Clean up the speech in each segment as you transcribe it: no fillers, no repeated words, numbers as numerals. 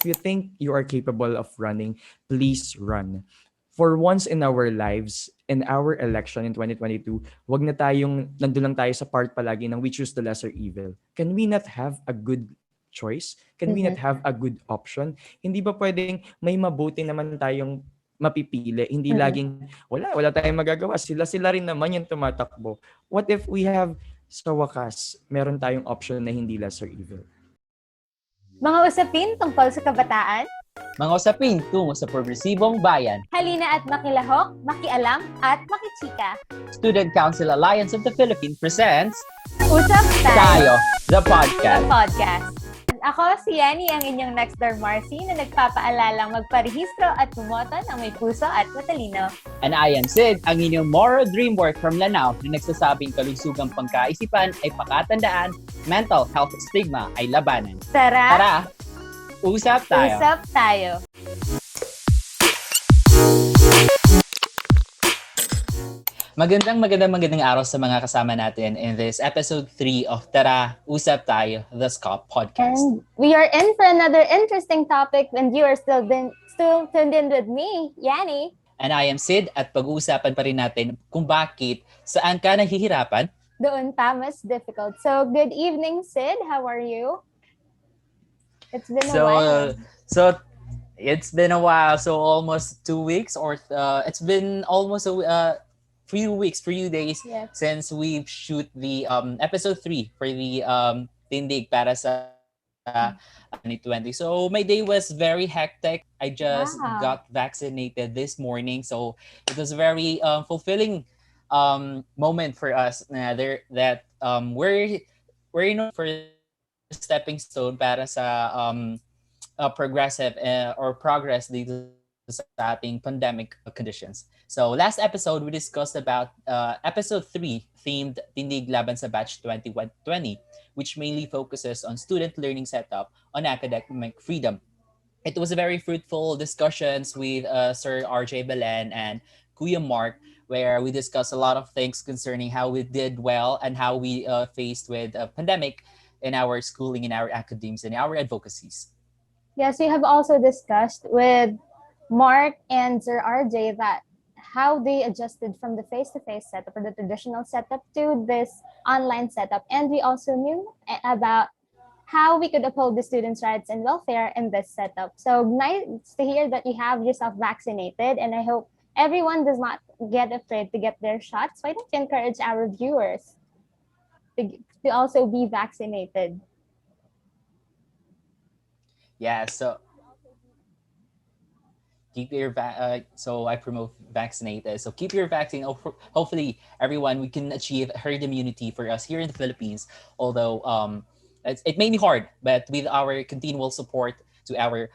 If you think you are capable of running, please run. For once in our lives, in our election in 2022, wag na tayong nandun lang tayo sa part palagi ng we choose the lesser evil. Can we not have a good choice? Can we not Mhm. have a good option? Hindi ba pwedeng may mabuti naman tayong mapipili? Hindi Mhm. laging, wala tayong magagawa. Sila rin naman yung tumatakbo. What if we have, sa wakas, meron tayong option na hindi lesser evil? Mga usapin tungkol sa kabataan, Mga usapin tungo sa progresibong bayan. halina at makilahok, makialam at makichika. Student Council Alliance of the Philippines presents Usap Tayo, Tayo, the the podcast. podcast. Ako si Yani, ang inyong next door Marcy na nagpapaalalang magparehistro at bumoto ng may puso at matalino. And I am Sid, ang inyong moral dream work from Lanao na nagsasabing kalusugang pangkaisipan ay pakatandaan, mental health stigma ay labanan. Tara, Tara, usap tayo. usap tayo. Magandang araw sa mga kasama natin in this episode 3 of Tara, Usap Tayo, the USCAP podcast. And we are in for another interesting topic and you are still tuned in with me, Yani. And I am Sid at pag-uusapan pa rin natin kung bakit, saan ka nahihirapan. Doon pa mas difficult. So, good evening, Sid. How are you? It's been a while. So it's been a while. So almost 2 weeks, or it's been almost a few days Yes. since we shoot the episode 3 for the Tindig para sa 2020. So my day was very hectic. I just Wow. got vaccinated this morning, so it was a very fulfilling moment for us that we're for stepping stone para sa progressive or progress dito sa ating pandemic conditions. So last episode we discussed about episode 3 themed Tindig Laban sa Batch 2020, which mainly focuses on student learning setup on academic freedom. It was a very fruitful discussions with Sir RJ Belen and Kuya Mark, where we discussed a lot of things concerning how we did well and how we faced with a pandemic in our schooling, in our academies, in our advocacies. Yes, we have also discussed with Mark and Sir RJ that how they adjusted from the face-to-face setup or the traditional setup to this online setup. And we also knew about how we could uphold the students' rights and welfare in this setup. So nice to hear that you have yourself vaccinated, and I hope everyone does not get afraid to get their shots. Why don't you encourage our viewers to also be vaccinated? Yeah, so so I promote vaccinated. So keep your vaccine. Hopefully, everyone, we can achieve herd immunity for us here in the Philippines. Although it may be hard, but with our continual support to our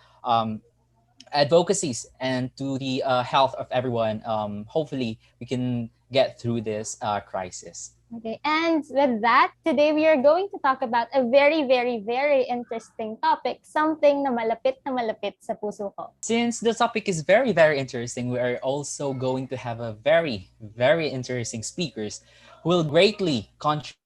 advocacies and to the health of everyone, hopefully we can get through this crisis. Okay, and with that, today we are going to talk about a very, very, very interesting topic, something na malapit sa puso ko. Since the topic is very, very interesting, we are also going to have a very, very interesting speakers who will greatly contribute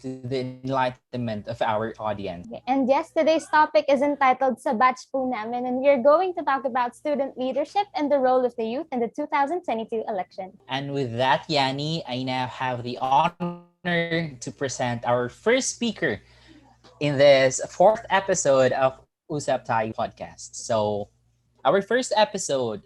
to the enlightenment of our audience. Okay, and yes, today's topic is entitled Sa Batch po Namin, and we are going to talk about student leadership and the role of the youth in the 2022 election. And with that, Yani, I now have the honor to present our first speaker in this fourth episode of USCAP Tayo podcast. So, our first episode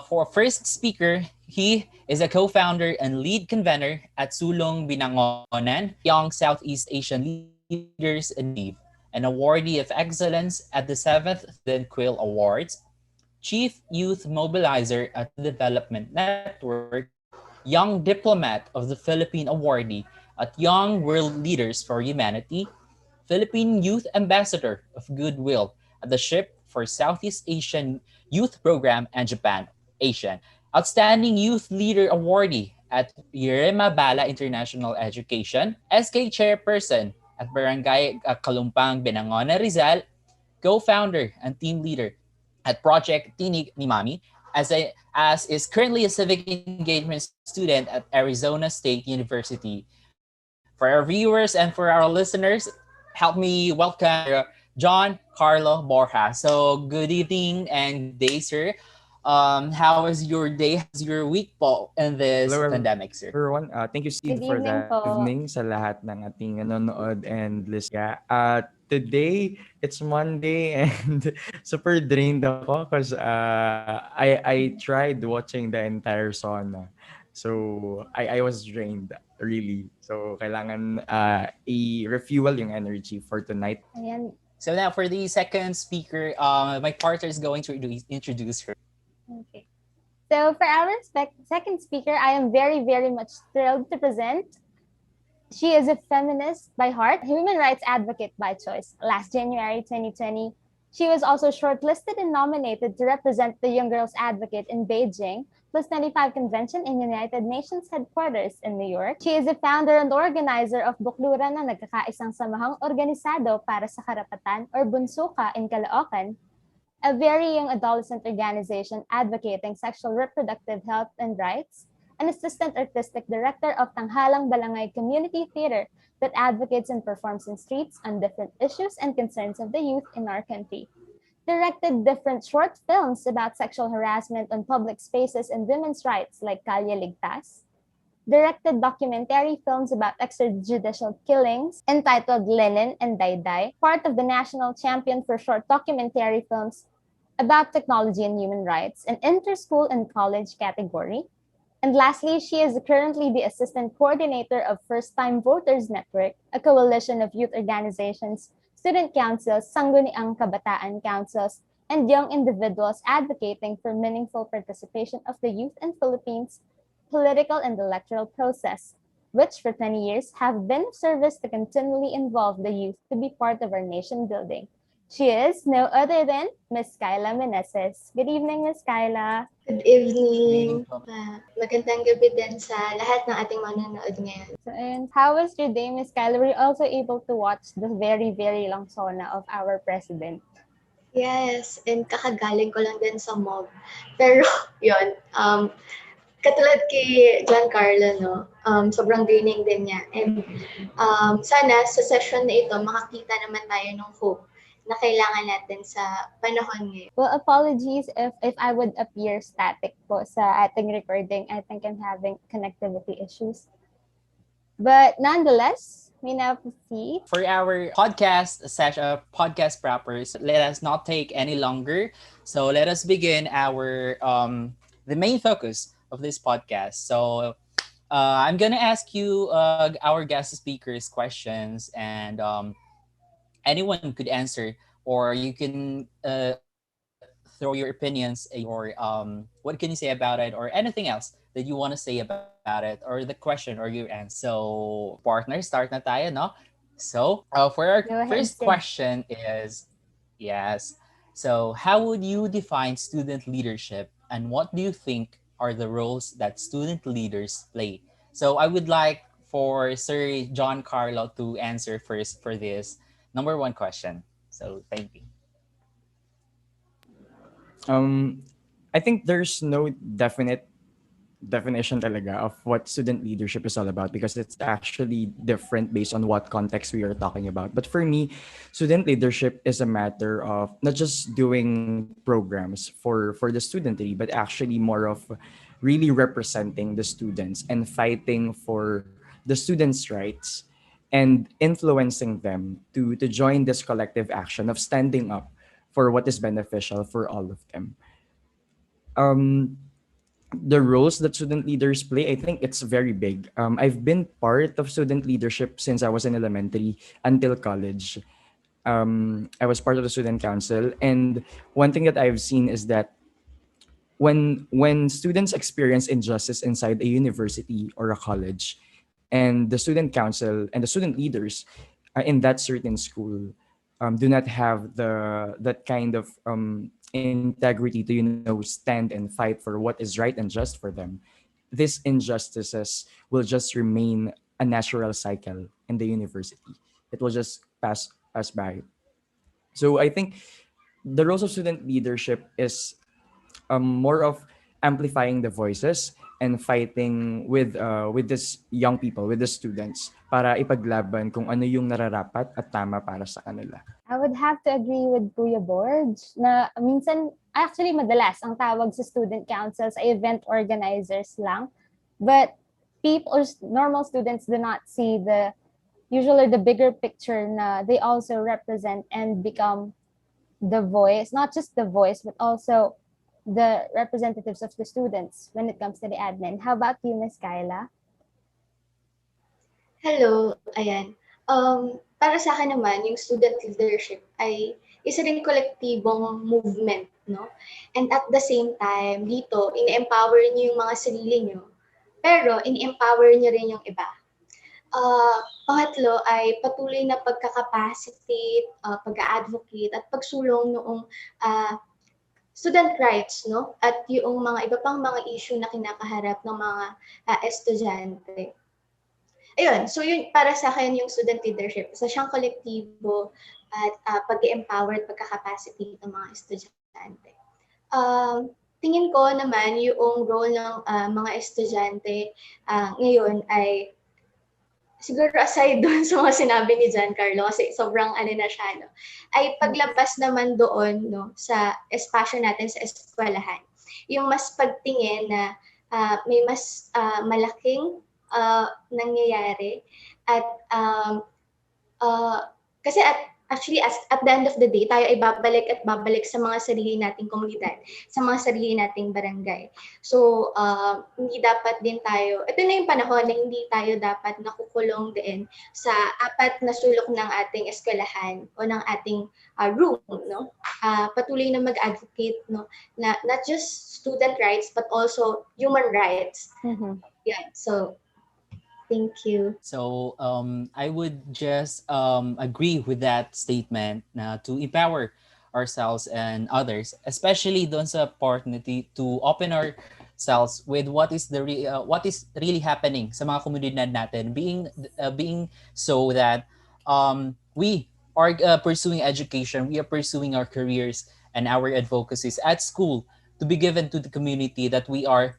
for first speaker, he is a co-founder and lead convener at Sulong Binangonan, Young Southeast Asian Leaders Initiative, an awardee of excellence at the 7th Student Quill Awards, Chief Youth Mobilizer at the Development Network, Young Diplomat of the Philippine Awardee at Young World Leaders for Humanity, Philippine Youth Ambassador of Goodwill at the SHIP for Southeast Asian Youth Program and Japan, Asian, Outstanding Youth Leader Awardee at Yerema Bala International Education, SK Chairperson at Barangay Kalumpang, Benangonan, Rizal, co-founder and team leader at Project Tindig ni Mami, as is currently a civic engagement student at Arizona State University. For our viewers and for our listeners, help me welcome John Carlo, Borja. So good evening and good day, sir. How was your day? How's your week po in this Hello pandemic, sir? everyone. Thank you Sid Good for evening that. po. Evening sa lahat ng ating nanonood and listener. Today it's Monday and super drained ako because I tried watching the entire sauna. So I was drained really. So kailangan i-refuel yung energy for tonight. Ayan. So now for the second speaker, my partner is going to introduce her. Okay. So for our second speaker, I am very, very much thrilled to present. She is a feminist by heart, human rights advocate by choice. Last January 2020, she was also shortlisted and nominated to represent the Young Girls Advocate in Beijing Plus 95 Convention in United Nations headquarters in New York. She is a founder and organizer of Bukluran na nagkakaisang samahang organisado para sa karapatan or Bunsuka in Caloocan, a very young adolescent organization advocating sexual reproductive health and rights, an assistant artistic director of Tanghalang Balangay Community Theater that advocates and performs in streets on different issues and concerns of the youth in our country. Directed different short films about sexual harassment on public spaces and women's rights like Kalye Ligtas. Directed documentary films about extrajudicial killings entitled Lenin and Dayday, part of the National Champion for Short Documentary Films about Technology and Human Rights, an inter-school and college category. And lastly, she is currently the assistant coordinator of First Time Voters Network, a coalition of youth organizations, student councils, sangguniang kabataan councils, and young individuals advocating for meaningful participation of the youth in Philippines political and electoral process, which for 20 years have been of service to continually involve the youth to be part of our nation building. She is no other than Miss Khylla Meneses. Good evening, Miss Khylla. Good Meaning evening. po. Magandang gabi din sa lahat ng ating manonood ngayon. So, and how was your day, Miss Khylla? Were you also able to watch the very, very long sauna of our president? Yes, and kakagaling ko lang din sa mob. Pero, yun, katulad kay Carlo, no, sobrang draining din niya. And sana sa session na ito, makakita naman tayo ng hope na kailangan natin sa panahon ngayon. Well, apologies if I would appear static po sa ating recording. I think I'm having connectivity issues. But nonetheless, we now proceed. For our podcast session, podcast proper, let us not take any longer. So let us begin our the main focus of this podcast. So I'm gonna ask you our guest speakers questions, and anyone could answer, or you can throw your opinions, your what can you say about it, or anything else that you want to say about it, or the question or your answer. So partner, start na tayo, no? So for our Go ahead, first Sid. question is, yes, so how would you define student leadership, and what do you think are the roles that student leaders play? So I would like for Sir John Carlo to answer first for this number one question. So thank you. I think there's no definite definition talaga of what student leadership is all about because it's actually different based on what context we are talking about. But for me, student leadership is a matter of not just doing programs for the studentry, but actually more of really representing the students and fighting for the students' rights and influencing them to join this collective action of standing up for what is beneficial for all of them. Um, the roles that student leaders play, I think it's very big. I've been part of student leadership since I was in elementary until college. I was part of the student council, and one thing that I've seen is that when students experience injustice inside a university or a college, and the student council and the student leaders in that certain school do not have that kind of integrity to stand and fight for what is right and just for them, these injustices will just remain a natural cycle in the university. It will just pass by. So I think the roles of student leadership is more of amplifying the voices and fighting with this young people, with the students para ipaglaban kung ano yung nararapat at tama para sa kanila. I would have to agree with Kuya Borj na minsan, actually madalas, ang tawag sa student councils ay event organizers lang. But people or normal students do not see usually the bigger picture na they also represent and become the voice, not just the voice, but also the representatives of the students when it comes to the admin. How about you, Miss Khylla? Hello, ayan. Para sa akin naman, yung student leadership ay isa ring kolektibong movement, no? And at the same time, dito, in-empower niyo yung mga sarili niyo, pero in-empower niyo rin yung iba. Pangatlo ay patuloy na pagkakapacitate, pag-advocate, at pagsulong noong student rights, no? At yung mga iba pang mga issue na kinakaharap ng mga estudyante. Ayun, so yun para sa akin yung student leadership. Isa siyang kolektibo at pag-empower at pagkakapacitate ng mga estudyante. Tingin ko naman yung role ng mga estudyante ngayon ay siguro aside doon sa mga sinabi ni Carlo kasi sobrang na siya, no? Ay paglabas naman doon, no, sa espasyo natin sa eskwelahan. Yung mas pagtingin na may mas malaking nangyayari at kasi actually at the end of the day tayo ay babalik sa mga sarili nating komunidad, sa mga sarili nating barangay. So hindi dapat din tayo, ito na yung panahon na hindi tayo dapat nakukulong din sa apat na sulok ng ating eskwelahan o ng ating room, no? Patuloy na mag-advocate, no, na not just student rights but also human rights. Mm-hmm. Yeah, so thank you. So I would just agree with that statement na to empower ourselves and others, especially doon sa opportunity to open ourselves with what is really happening sa mga komunidad natin, being so that we are pursuing education, we are pursuing our careers and our advocacies at school to be given to the community that we are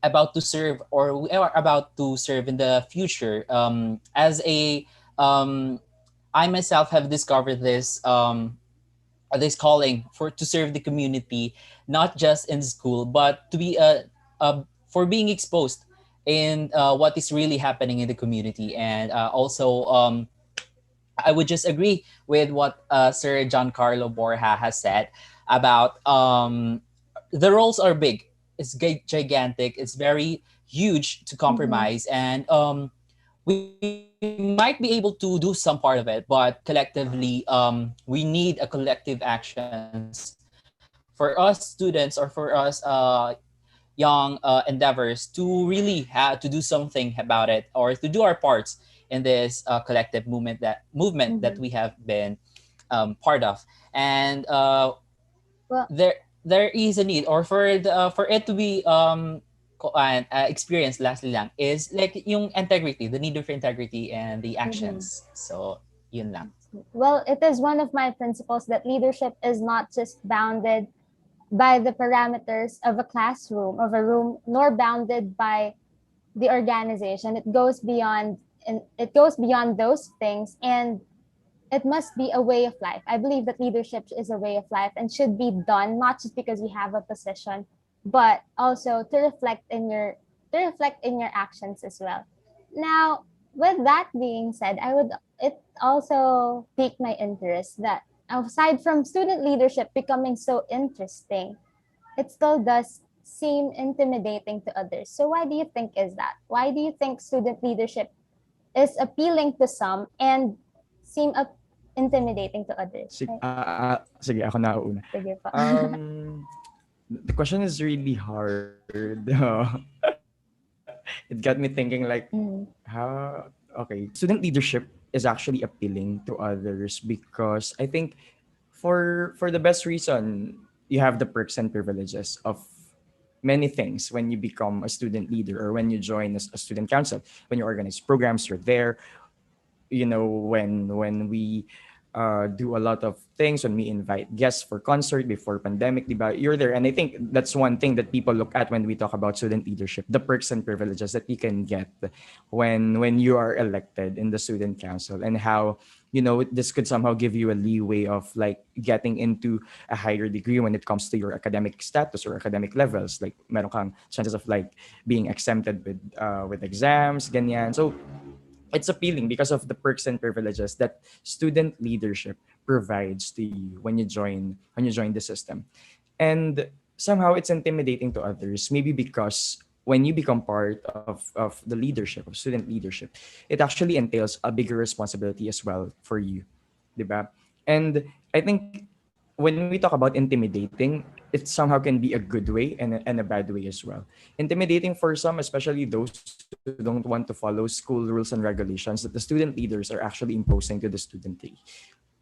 about to serve or we are about to serve in the future. As a I myself have discovered this calling to serve the community, not just in school but to be for being exposed in what is really happening in the community. And also I would just agree with what Sir Carlo Borja has said about the roles are big. It's gigantic. It's very huge to compromise, and we might be able to do some part of it, but collectively, we need a collective actions for us students or for us young endeavors to really have to do something about it or to do our parts in this collective movement that we have been part of. And there is a need or for it to be experienced lastly lang is like yung integrity, the need for integrity and the actions. So yun lang. Well, it is one of my principles that leadership is not just bounded by the parameters of a classroom, of a room, nor bounded by the organization. It goes beyond those things, and it must be a way of life. I believe that leadership is a way of life and should be done not just because we have a position, but also to reflect in your actions as well. Now, with that being said, it also piqued my interest that aside from student leadership becoming so interesting, it still does seem intimidating to others. So why do you think is that? Why do you think student leadership is appealing to some and seem intimidating to others? Sige, ako na una. Sige pa. The question is really hard. It got me thinking like, how, okay. Student leadership is actually appealing to others because I think for the best reason, you have the perks and privileges of many things when you become a student leader or when you join a student council, when you organize programs, you're there. You know, when we do a lot of things, when we invite guests for concert before pandemic, diba? You're there. And I think that's one thing that people look at when we talk about student leadership, the perks and privileges that you can get when you are elected in the student council, and how, this could somehow give you a leeway of like getting into a higher degree when it comes to your academic status or academic levels. Like meron kang chances of like being exempted with exams, ganyan. So it's appealing because of the perks and privileges that student leadership provides to you when you join the system. And somehow it's intimidating to others, maybe because when you become part of the leadership, of student leadership, it actually entails a bigger responsibility as well for you, diba? And I think when we talk about intimidating, it somehow can be a good way and a bad way as well. Intimidating for some, especially those who don't want to follow school rules and regulations that the student leaders are actually imposing to the student.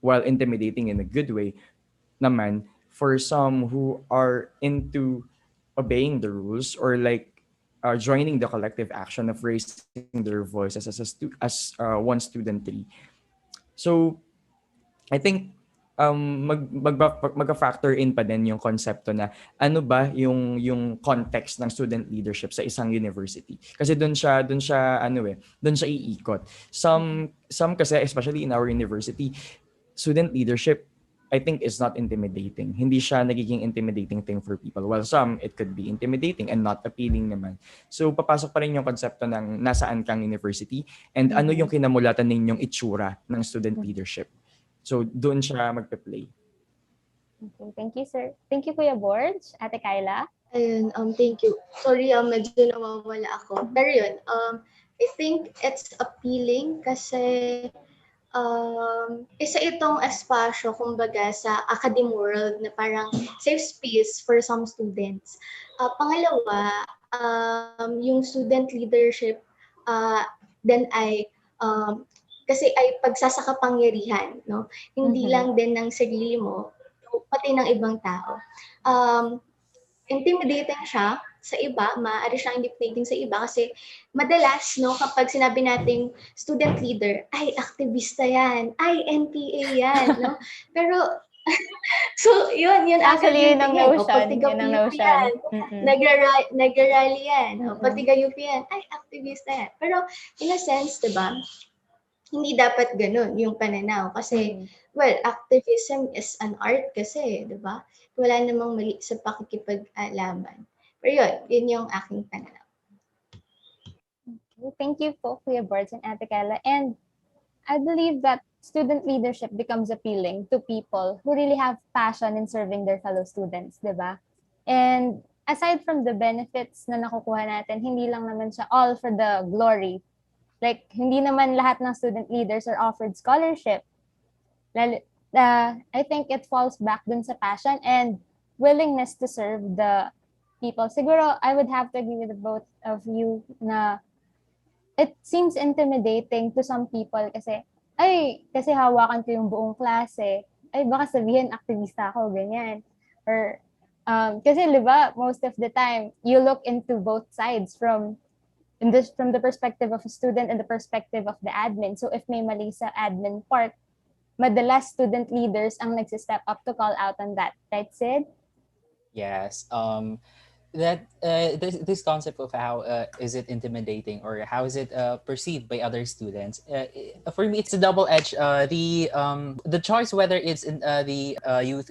While intimidating in a good way naman for some who are into obeying the rules, or like joining the collective action of raising their voices as one student three. So I think magka-factor in pa din yung konsepto na ano ba yung context ng student leadership sa isang university. Kasi doon siya iikot. Some kasi, especially in our university, student leadership, I think, is not intimidating. Hindi siya nagiging intimidating thing for people. While some, it could be intimidating and not appealing naman. So papasok pa rin yung konsepto ng nasaan kang university and ano yung kinamulatan ninyong itsura ng student leadership. So doon siya magpe-play. Okay, thank you, sir. Thank you, Kuya Borj. Ate Khylla? Ayun, thank you. Sorry, medyo nawawala ako. Pero yun, I think it's appealing kasi isa itong espasyo, kumbaga, sa academic world na parang safe space for some students. Pangalawa, yung student leadership then ay kasi ay pagsasakapangyarihan, no? Hindi lang din ng sarili mo, pati ng ibang tao. Intimidating siya sa iba, maaari siyang intimidating sa iba kasi madalas, no, kapag sinabi nating student leader, ay, aktivista yan, ay, NPA yan, no? Pero, so, yun Actually, agad yun ang yan. notion. Pag tiga Yun ang UP notion. yan, nagrarally yan. Pag Mm-mm. tiga UP yan, ay, aktivista yan. Pero, in a sense, diba, hindi dapat ganun yung pananaw. Kasi, well, activism is an art kasi, di ba? Wala namang mali sa pakikipag-laban. Pero yun yung aking pananaw. Thank you po, Kuya Borj and Ate Khylla. And I believe that student leadership becomes appealing to people who really have passion in serving their fellow students, di ba? And aside from the benefits na nakukuha natin, hindi lang naman siya all for the glory. Like, hindi naman lahat ng student leaders are offered scholarship. I think it falls back dun sa passion and willingness to serve the people. Siguro, I would have to agree with the both of you na it seems intimidating to some people kasi hawakan ko yung buong klase. Ay, baka sabihin, aktivista ako, ganyan. Or, kasi, di ba, most of the time, you look into both sides from the perspective of a student and the perspective of the admin. So, if may mali sa admin part, madalas student leaders ang nagsi-step up to call out on that. Right, Sid? Yes. This concept of how is it intimidating or how is it perceived by other students, for me it's a double edge. The choice whether it's in the youth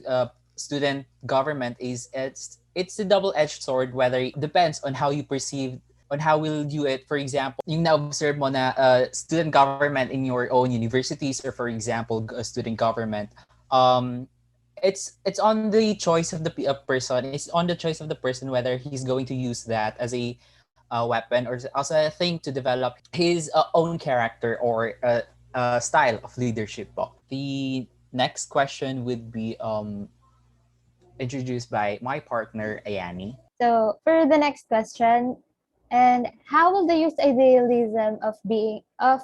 student government is it's a double edged sword, whether it depends on how you perceive, on how will you it. For example, yung na-observe mo na student government in your own universities, or for example student government, it's on the choice of the person. It's on the choice of the person whether he's going to use that as a weapon or as a thing to develop his own character or style of leadership. The next question would be introduced by my partner Iani. So for the next question, and how will the youth idealism be of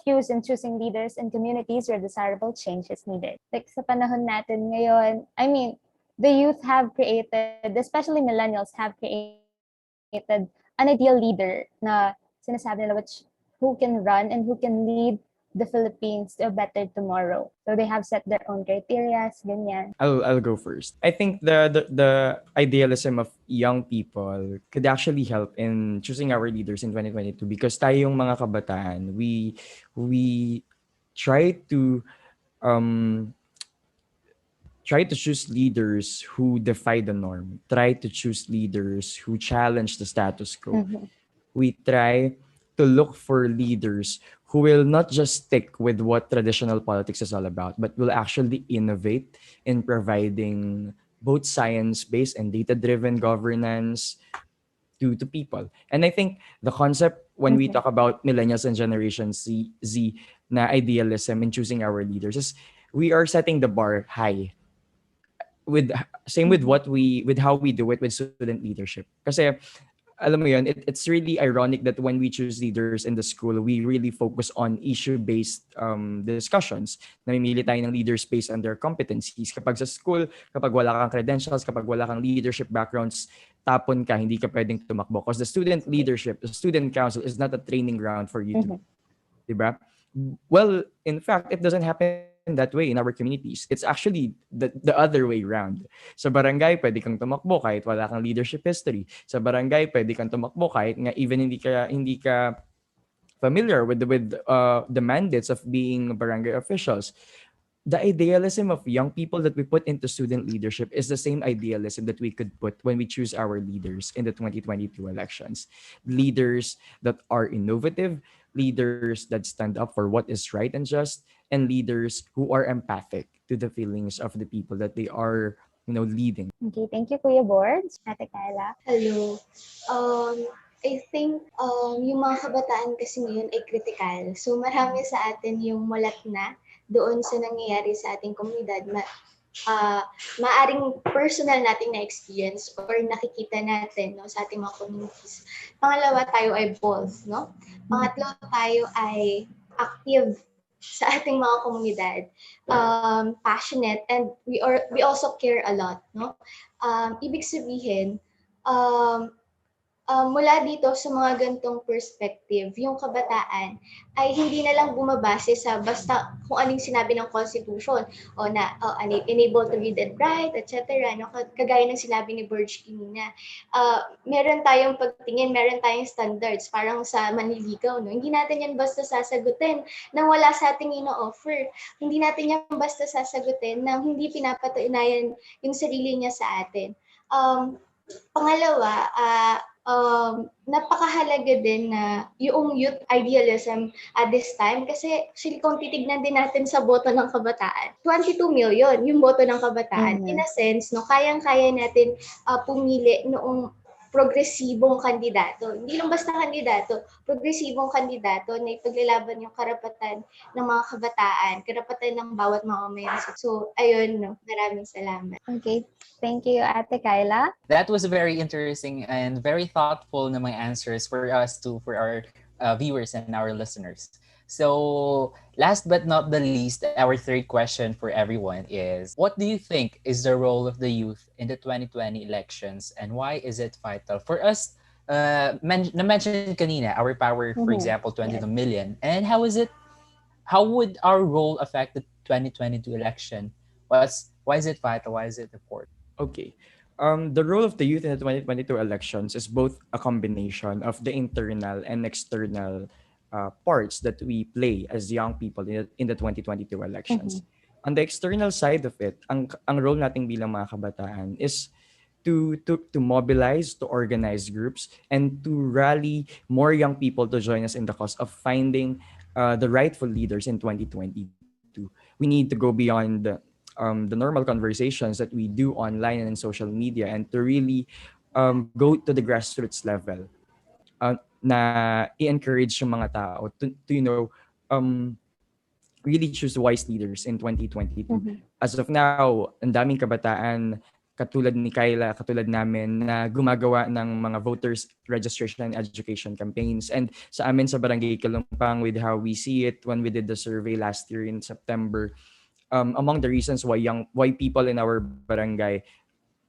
use in choosing leaders in communities where desirable change is needed? Like sa panahon natin ngayon, I mean, the youth have created, especially millennials, have created an ideal leader na sinasabi nila who can run and who can lead the Philippines to a better tomorrow. So they have set their own criteria, ganyan. I'll go first. I think the idealism of young people could actually help in choosing our leaders in 2022 because tayong mga kabataan, we try to um try to choose leaders who defy the norm, try to choose leaders who challenge the status quo. Mhm. We try to look for leaders who will not just stick with what traditional politics is all about, but will actually innovate in providing both science-based and data-driven governance to people. And I think the concept when we Mhm. talk about millennials and Generation Z na idealism in choosing our leaders is we are setting the bar high with same with Mhm. with how we do it with student leadership. Kasi alam mo yun, it's really ironic that when we choose leaders in the school, we really focus on issue-based discussions. Namimili tayo ng leaders based on their competencies. Kapag sa school, kapag wala kang credentials, kapag wala kang leadership backgrounds, tapon ka, hindi ka pwedeng tumakbo. Because the student leadership, the student council is not a training ground for you to Mhm. lead. Diba? Well, in fact, it doesn't happen that way in our communities. It's actually the other way around. Sa barangay, pwede kang tumakbo kahit wala kang leadership history. Sa barangay, pwede kang tumakbo kahit nga even hindi ka familiar with the mandates of being barangay officials. The idealism of young people that we put into student leadership is the same idealism that we could put when we choose our leaders in the 2022 elections. Leaders that are innovative, leaders that stand up for what is right and just, and leaders who are empathic to the feelings of the people that they are, leading. Okay, thank you, Kuya Borge. Ate Kayla. Hello. I think yung mga kabataan kasi ngayon ay critical. So marami sa atin yung mulat na doon sa nangyayari sa ating komunidad. Maaring personal nating na-experience or nakikita natin, no, sa ating mga communities. Pangalawa, tayo ay bold, no? Pangatlo, tayo ay active sa ating mga komunidad, passionate, and we also care a lot, no? Ibig sabihin, um, mula dito sa mga gantong perspective, yung kabataan ay hindi na lang bumabase sa basta kung anong sinabi ng Constitution o na enable to read and write, etc. No? Kagaya ng sinabi ni Borja kanina. Meron tayong pagtingin, meron tayong standards, parang sa manliligaw. No? Hindi natin yan basta sasagutin nang wala sa ating ino-offer. Hindi natin yan basta sasagutin nang hindi pinapatunayan yung sarili niya sa atin. Pangalawa, napakahalaga din na yung youth idealism at this time kasi actually kung titignan din natin sa boto ng kabataan, 22 million yung boto ng kabataan. In a sense, no, kayang-kaya natin pumili noong progresibong kandidato. Hindi lang basta kandidato, progresibong kandidato na ipaglalaban yung karapatan ng mga kabataan, karapatan ng bawat mamamayan. So, ayun, no, maraming salamat. Okay, thank you, Ate Kayla. That was very interesting and very thoughtful na mga answers for us too, for our viewers and our listeners. So last but not the least, our third question for everyone is, what do you think is the role of the youth in the 2020 elections and why is it vital? For us, na-mention kanina, our power, for example, 22 million. And how would our role affect the 2022 election? Why is it vital? Why is it important? Okay. The role of the youth in the 2022 elections is both a combination of the internal and external parts that we play as young people in the 2022 elections. On the external side of it, ang role nating bilang mga kabataan is to mobilize, to organize groups, and to rally more young people to join us in the cause of finding the rightful leaders in 2022. We need to go beyond the normal conversations that we do online and in social media and to really go to the grassroots level na i-encourage yung mga tao to really choose wise leaders in 2022. As of now, ang daming kabataan katulad ni Khylla, katulad namin na gumagawa ng mga voters registration and education campaigns. And sa amin sa Barangay Kalumpang, with how we see it when we did the survey last year in September, among the reasons why people in our barangay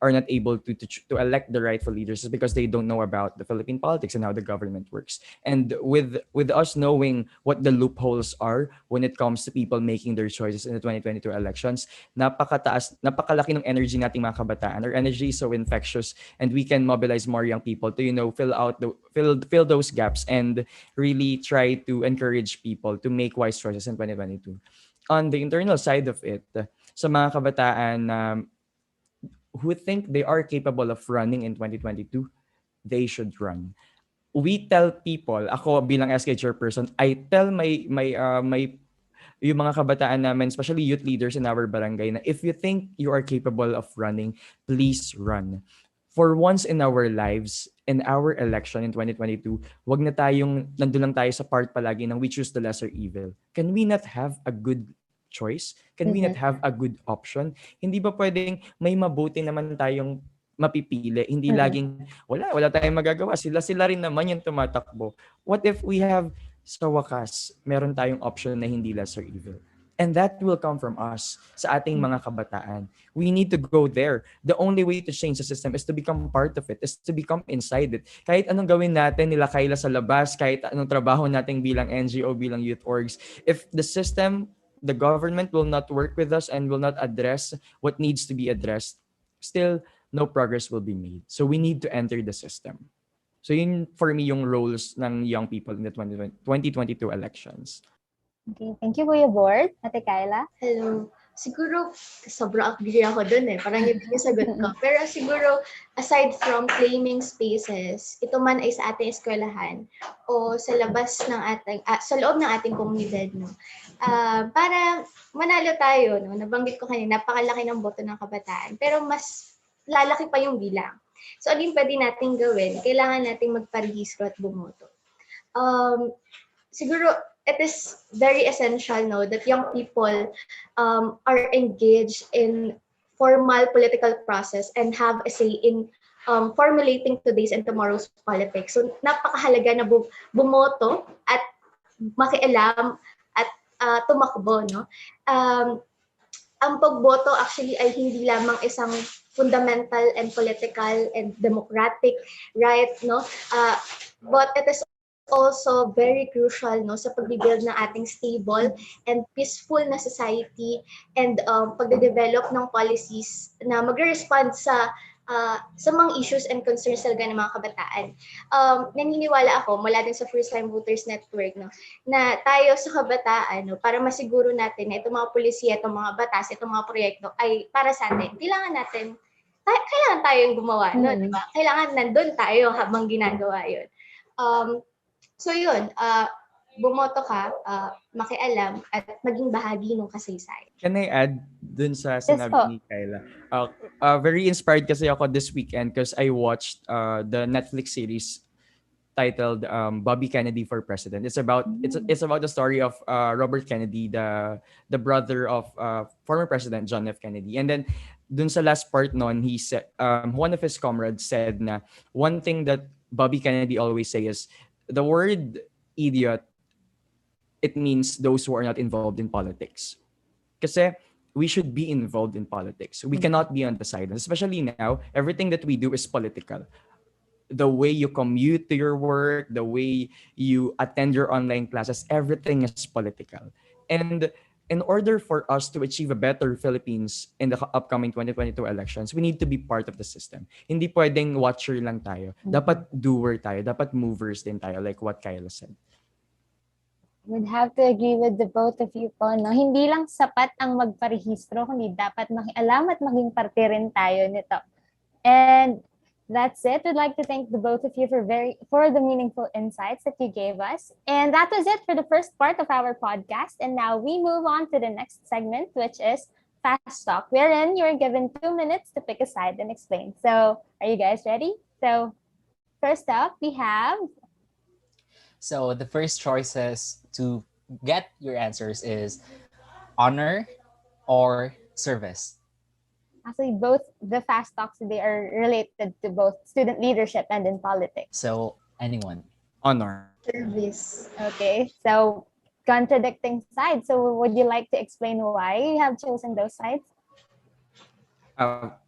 are not able to elect the rightful leaders is because they don't know about the Philippine politics and how the government works. And with us knowing what the loopholes are when it comes to people making their choices in the 2022 elections, napakalaki ng energy nating mga kabataan. Our energy is so infectious, and we can mobilize more young people to fill those gaps and really try to encourage people to make wise choices in 2022. On the internal side of it, sa mga kabataan who think they are capable of running in 2022, they should run. We tell people, ako bilang SK chairperson, I tell my yung mga kabataan namin, especially youth leaders in our barangay, na if you think you are capable of running, please run. For once in our lives, in our election in 2022, wag na tayong nandun lang tayo sa part palagi ng we choose the lesser evil. Can we not have a good choice? Can we not have a good option? Hindi ba pwedeng may mabuti naman tayong mapipili? Hindi laging, wala tayong magagawa. Sila rin naman yung tumatakbo. What if we have, sa wakas, meron tayong option na hindi lesser evil? And that will come from us, sa ating mga kabataan. We need to go there. The only way to change the system is to become part of it, is to become inside it. Kahit anong gawin natin nila Khylla sa labas, kahit anong trabaho natin bilang NGO, bilang youth orgs, if the system, the government will not work with us and will not address what needs to be addressed, still, no progress will be made. So we need to enter the system. So yun for me yung roles ng young people in the 2022 elections. Okay, thank you, Kuya Bord. Ate Khylla? Hello. Siguro, sobrang agree ako dun eh. Parang yun yung sagot ko. Pero siguro, aside from claiming spaces, ito man ay sa ating eskwelahan o sa labas ng ating, sa loob ng ating komunidad, no? Para manalo tayo, no? Nabanggit ko kanina, napakalaki ng boto ng kabataan. Pero mas lalaki pa yung bilang. So, ano yung pwede nating gawin? Kailangan nating magparehistro at bumoto. Siguro, it is very essential, no, that young people are engaged in formal political process and have a say in formulating today's and tomorrow's politics. So, napakahalaga na bumoto at makialam at tumakbo, no? Ang pagboto actually ay hindi lamang isang fundamental and political and democratic right, no? But it is also very crucial, no, sa pagbibuild ng ating stable and peaceful na society and pagde-develop ng policies na magre-respond sa mga issues and concerns talaga ng mga kabataan. Naniniwala ako mula din sa First Time Voters Network, no, na tayo sa kabataan, no, para masiguro natin na itong mga polisiya, itong mga batas, itong mga proyekto ay para sa atin. Kailangan tayo yung gumawa, no, di ba? Kailangan nandun tayo habang ginagawa yun. So yun, bumoto ka, makialam, at maging bahagi ng kasaysayan. Can I add dun sa sinabi ni Khylla? Very inspired kasi ako this weekend because I watched the Netflix series titled Bobby Kennedy for President. It's about the story of Robert Kennedy, the brother of former President John F. Kennedy. And then dun sa last part noon, he said one of his comrades said na one thing that Bobby Kennedy always say is the word idiot, it means those who are not involved in politics. Kasi we should be involved in politics. We cannot be on the sidelines. Especially now, everything that we do is political. The way you commute to your work, the way you attend your online classes, everything is political. And in order for us to achieve a better Philippines in the upcoming 2022 elections, we need to be part of the system. Hindi pwedeng watcher lang tayo. Dapat doer tayo. Dapat movers din tayo, like what Khylla said. Would have to agree with the both of you po, no? Hindi lang sapat ang magparehistro, kundi dapat makialam at maging parte rin tayo nito. And that's it. We'd like to thank the both of you for the meaningful insights that you gave us. And that was it for the first part of our podcast. And now we move on to the next segment, which is Fast Talk, wherein you're given 2 minutes to pick a side and explain. So, are you guys ready? So, first up, we have... So, the first choices to get your answers is honor or service. Actually, both the Fast Talks today are related to both student leadership and in politics. So, anyone? Honor. Service. Okay, so contradicting sides. So would you like to explain why you have chosen those sides?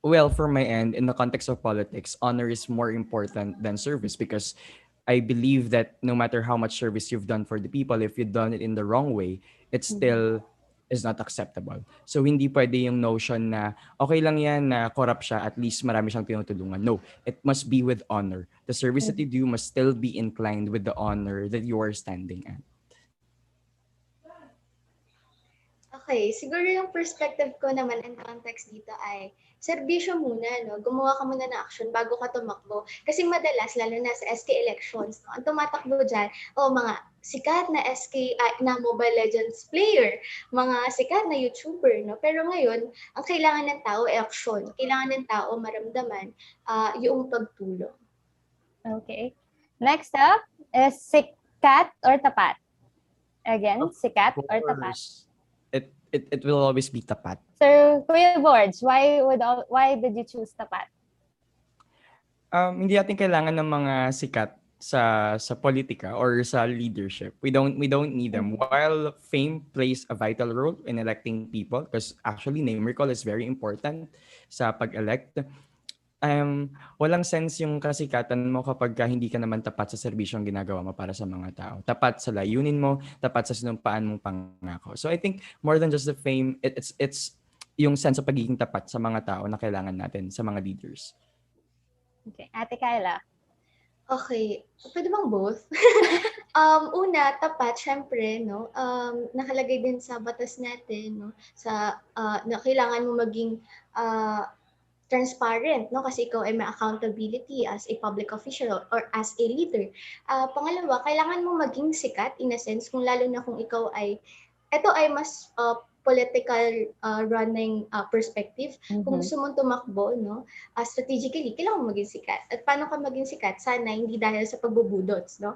Well, for my end, in the context of politics, honor is more important than service because I believe that no matter how much service you've done for the people, if you've done it in the wrong way, it still is not acceptable. So hindi pwede yung notion na okay lang yan na corrupt siya, at least marami siyang tinutulungan. No, it must be with honor. The service that you do must still be inclined with the honor that you are standing at. Okay, siguro yung perspective ko naman and context dito ay serbisyo muna, no? Gumawa ka muna ng action bago ka tumakbo. Kasi madalas, lalo na sa SK elections, no? Ang tumatakbo dyan, mga sikat na SK, na Mobile Legends player, mga sikat na YouTuber, no? Pero ngayon, ang kailangan ng tao ay action. Kailangan ng tao maramdaman yung pagtulong. Okay. Next up is sikat or tapat. Again, sikat or tapat. It will always be tapat. So, Kuya Borj, why did you choose tapat? Hindi natin kailangan ng mga sikat sa politika or sa leadership. We don't need them. While fame plays a vital role in electing people, because actually name recall is very important sa pag-elect. Walang sense yung kasikatan mo kapag hindi ka naman tapat sa serbisyong ginagawa mo para sa mga tao. Tapat sa layunin mo, tapat sa sinumpaan mong pangako. So I think more than just the fame, it's yung sense of pagiging tapat sa mga tao na kailangan natin, sa mga leaders. Okay. Ate Khylla. Okay, pwede bang both? Una, tapat, syempre, no? Nakalagay din sa batas natin, no? Na kailangan mo maging transparent, no? Kasi ikaw ay may accountability as a public official or as a leader. Pangalawa, kailangan mo maging sikat in a sense kung lalo na kung ito ay mas political running perspective. Kung gusto mong tumakbo, no, strategically, kailangan mo maging sikat. At paano ka maging sikat? Sana hindi dahil sa pagbubudots, no?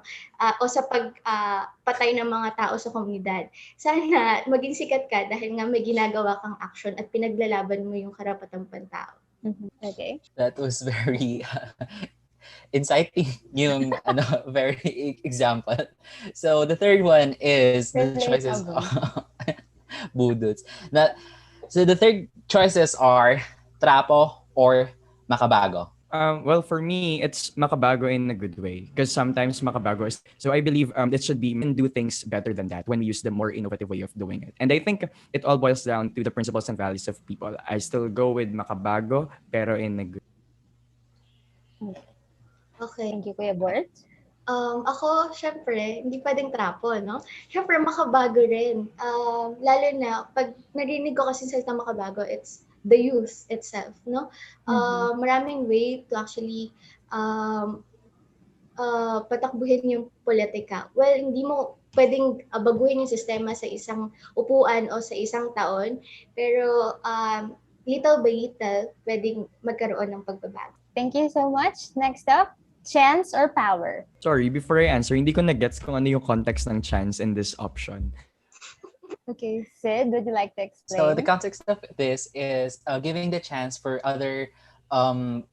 O sa pagpatay ng mga tao sa komunidad. Sana maging sikat ka dahil nga may ginagawa kang action at pinaglalaban mo yung karapatang pantao. Okay. That was very inciting yung very example. So the third one is the choices budots. So the third choices are trapo or makabago. Well, for me, it's makabago in a good way because sometimes makabago is. So I believe it should be do things better than that when we use the more innovative way of doing it. And I think it all boils down to the principles and values of people. I still go with makabago pero in a good. Okay. Thank you, Kuya Borj. Ako, syempre, hindi pwedeng trapo, no? Syempre, makabago rin. Lalo na, pag narinig ko kasi salita makabago, it's the youth itself, no? Maraming way to actually patakbuhin yung politika. Well, hindi mo pwedeng baguhin yung sistema sa isang upuan o sa isang taon, pero little by little, pwedeng magkaroon ng pagbabago. Thank you so much. Next up, chance or power? Sorry, before I answer, hindi ko na-gets kung ano yung context ng chance in this option. Okay, Sid, would you like to explain? So the context of this is giving the chance for other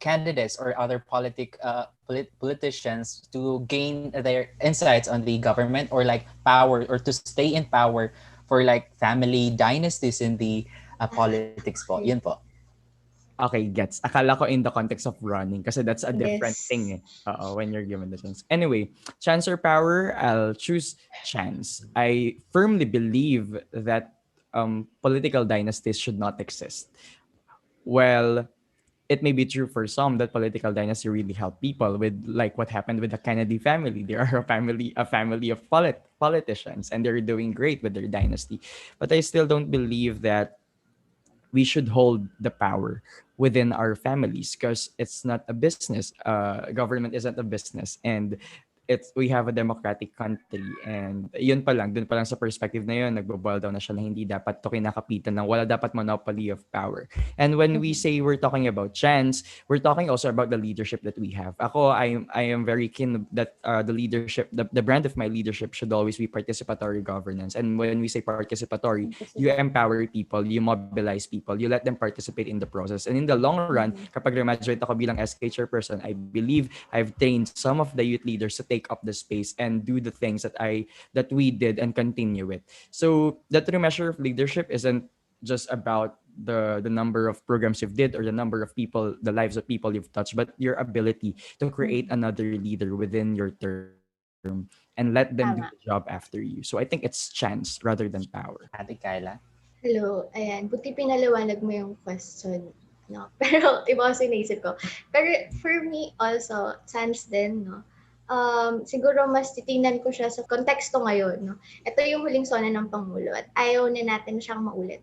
candidates or other politicians to gain their insights on the government or like power or to stay in power for like family dynasties in the politics po. Yun po. Okay, gets. Akala ko in the context of running kasi that's a different thing when you're given the chance. Anyway, chance or power, I'll choose chance. I firmly believe that political dynasties should not exist. Well, it may be true for some that political dynasty really help people with like what happened with the Kennedy family. They are a family of politicians and they're doing great with their dynasty. But I still don't believe that we should hold the power within our families because it's not a business. Government isn't a business, and we have a democratic country, and yun pa lang, dun pa lang sa perspective na yun, nagbo-boil down na siya na hindi dapat to kinakapitan ng wala dapat monopoly of power. And when we say we're talking about chance, we're talking also about the leadership that we have. Ako, I am very keen that the leadership, the brand of my leadership should always be participatory governance. And when we say participatory, you empower people, you mobilize people, you let them participate in the process. And in the long run, kapag graduate ako bilang SK chairperson, I believe I've trained some of the youth leaders to take up the space and do the things that we did and continue it. So the true measure of leadership isn't just about the number of programs you've did or the number of people, the lives of people you've touched, but your ability to create another leader within your term and let them do the Tama. job after you. So I think it's chance rather than power. Ate Khylla? Hello, ayan. Buti pinaliwanag mo yung question. No? Pero iba kasi naisip ko. Pero for me also, chance din, no? Siguro mas titingnan ko siya sa konteksto ngayon, no? Ito yung huling sona ng Pangulo at ayaw na natin siyang maulit.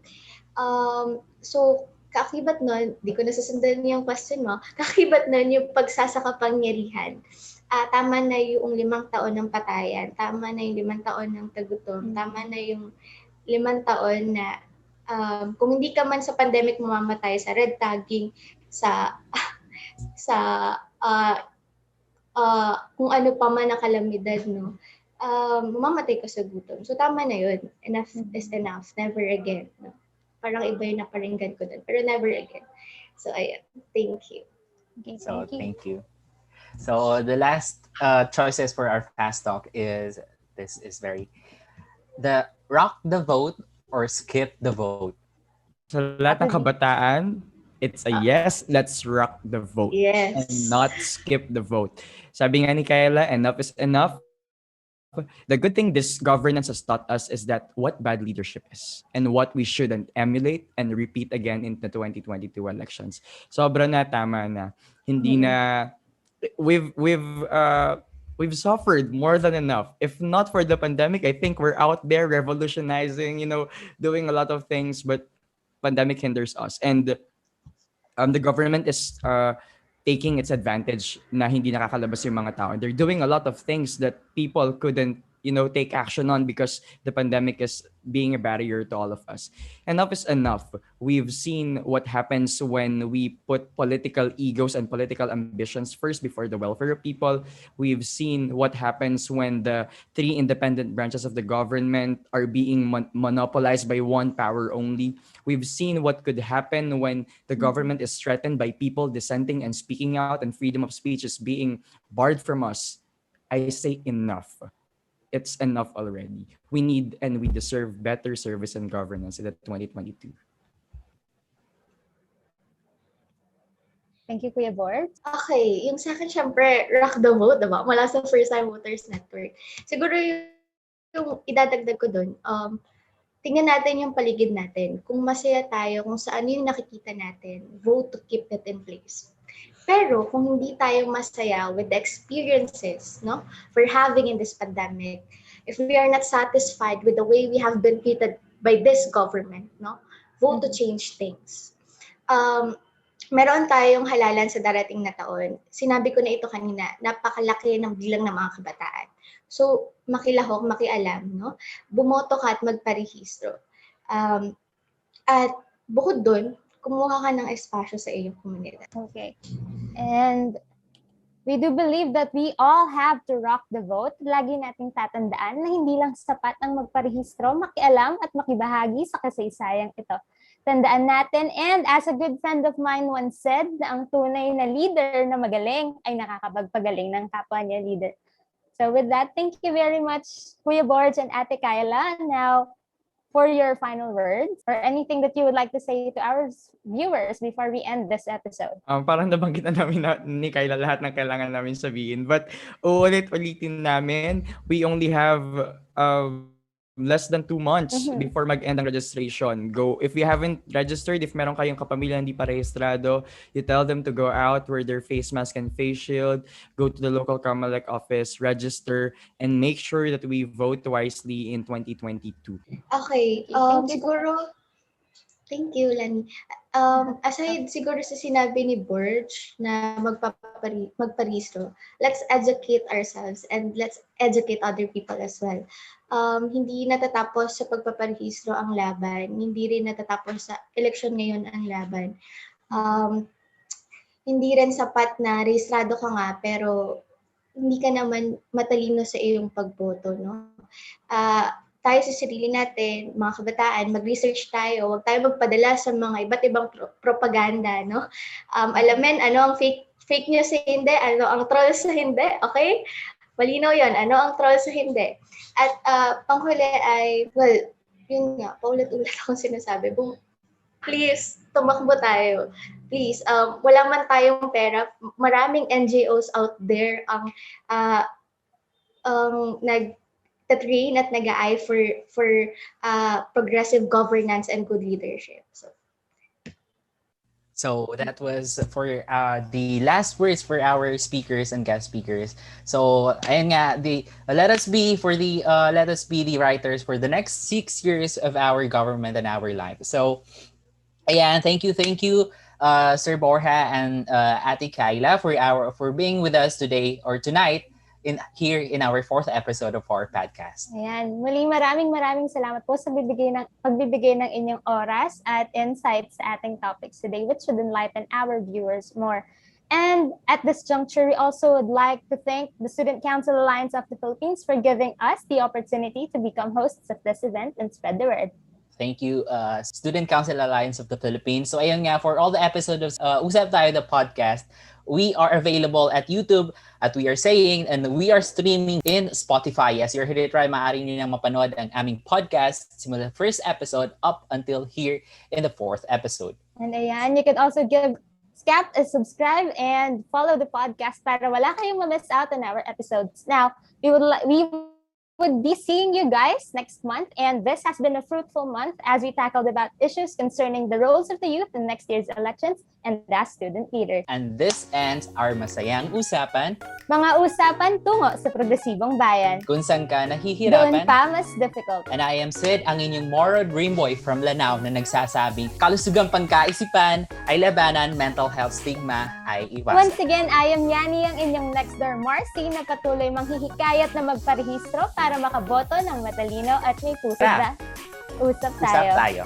So, kaakibat nun, di ko nasusundan yung question mo, kaakibat nun yung pagsasakapangyarihan. Tama na yung 5 taon ng patayan, tama na yung 5 taon ng tagutom, tama na yung 5 taon na kung hindi ka man sa pandemic mamamatay sa red tagging, sa sa kung ano pa man na kalamidad, no, mamamatay ka sa gutom. So tama na yun. Enough is enough. Never again. No? Parang iba yung naparinggan ko dun. Pero never again. So ayan. Thank you. Okay, So, thank you. thank you. So, the last choices for our fast talk is, this is very, the rock the vote or skip the vote. Sa lahat ng kabataan, it's a yes, let's rock the vote. Yes. And not skip the vote. Sabi nga ni Khylla, enough is enough. The good thing this governance has taught us is that what bad leadership is and what we shouldn't emulate and repeat again in the 2022 elections. Sobra na, tama na. Hindi na, we've suffered more than enough. If not for the pandemic, I think we're out there revolutionizing, doing a lot of things, but pandemic hinders us. And the government is taking its advantage na hindi nakakalabas yung mga tao. And they're doing a lot of things that people couldn't, take action on because the pandemic is being a barrier to all of us. Enough is enough. We've seen what happens when we put political egos and political ambitions first before the welfare of people. We've seen what happens when the 3 independent branches of the government are being monopolized by one power only. We've seen what could happen when the government is threatened by people dissenting and speaking out, and freedom of speech is being barred from us. I say enough. It's enough already. We need and we deserve better service and governance in the 2022. Thank you, Kuya Borj. Okay, yung sa akin, syempre, rock the vote, diba? Mula sa First Time Voters Network. Siguro yung idadagdag ko dun, tingnan natin yung paligid natin. Kung masaya tayo, kung saan yung nakikita natin, vote to keep that in place. Pero kung hindi tayo masaya with the experiences, no, we're having in this pandemic, if we are not satisfied with the way we have been treated by this government, no, vote to change things. Meron tayong halalan sa darating na taon. Sinabi ko na ito kanina, napakalaki ng bilang ng mga kabataan. So, makilahok, makialam, no? Bumoto ka at magparehistro. At bukod doon, kumuha ka ng espasyo sa iyong komunidad. Okay. And we do believe that we all have to rock the vote. Lagi nating tatandaan na hindi lang sapat ang magparehistro, makialam at makibahagi sa kasaysayang ito. Tandaan natin, and as a good friend of mine once said, na ang tunay na leader na magaling ay nakakapagpagaling ng kapwa niya leader. So with that, thank you very much, Kuya Borj and Ate Khylla. Now, for your final words or anything that you would like to say to our viewers before we end this episode. Parang nabanggit na namin ni Khylla lahat ng kailangan namin sabihin. But uulit-ulitin namin, we only have less than 2 months before mag-end ang registration. Go, if you haven't registered, if meron kayong kapamilya hindi pa rehistrado, you tell them to go out, wear their face mask and face shield, go to the local COMELEC office, register, and make sure that we vote wisely in 2022. Okay, Thank you. siguro, thank you, Lani. Aside siguro sa sinabi ni Borj na magparehistro, let's educate ourselves and let's educate other people as well. Hindi natatapos sa pagpaparehistro ang laban, hindi rin natatapos sa eleksyon ngayon ang laban. Hindi rin sapat na rehistrado ka nga pero hindi ka naman matalino sa iyong pagboto, no? Tayo sa sarili natin, mga kabataan, mag-research tayo, huwag tayo magpadala sa mga iba't ibang propaganda, no? Alamin ano ang fake news sa hindi, ano ang troll sa hindi, okay? Malinaw yon, ano ang troll sa hindi. At panghuli ay, well, yun nga, paulit-ulit akong sinasabi, please, tumakbo tayo. Please, wala man tayong pera, maraming NGOs out there ang nag-train at nag-aay for progressive governance and good leadership. So that was for the last words for our speakers and guest speakers. So ayun nga, let us be the writers for the next 6 years of our government and our life. So ayan, thank you, Sir Borja and Ate Khylla for being with us today or tonight here in our 4th episode of our podcast. Ayan. Muli maraming salamat po sa pagbibigay ng inyong oras at insights sa ating topics today, which should enlighten our viewers more. And at this juncture, we also would like to thank the Student Council Alliance of the Philippines for giving us the opportunity to become hosts of this event and spread the word. Thank you, Student Council Alliance of the Philippines. So ayun nga, for all the episodes of Usap Tayo, the podcast, we are available at YouTube at we are saying and we are streaming in Spotify. As you're here to try, maaari nyo nang mapanood ang aming podcast simula the 1st episode up until here in the 4th episode. And ayan, you can also give USCAP a subscribe and follow the podcast para wala kayong ma-miss out on our episodes. Now, we would be seeing you guys next month, and this has been a fruitful month as we tackled about issues concerning the roles of the youth in next year's elections and as student leaders. And this ends our masayang usapan. Mga usapan tungo sa progresibong bayan. Kung saan ka Doon nahihirapan. pa mas difficult. And I am Sid, ang inyong moral dream boy from Lanao na nagsasabing kalusugang pangkaisipan ay labanan, mental health stigma ay iwasan. Once again, I am Yani, ang inyong next door Marcy, na patuloy manghihikayat na magparehistro para makaboto ng matalino at may puso na usap tayo. Usap tayo.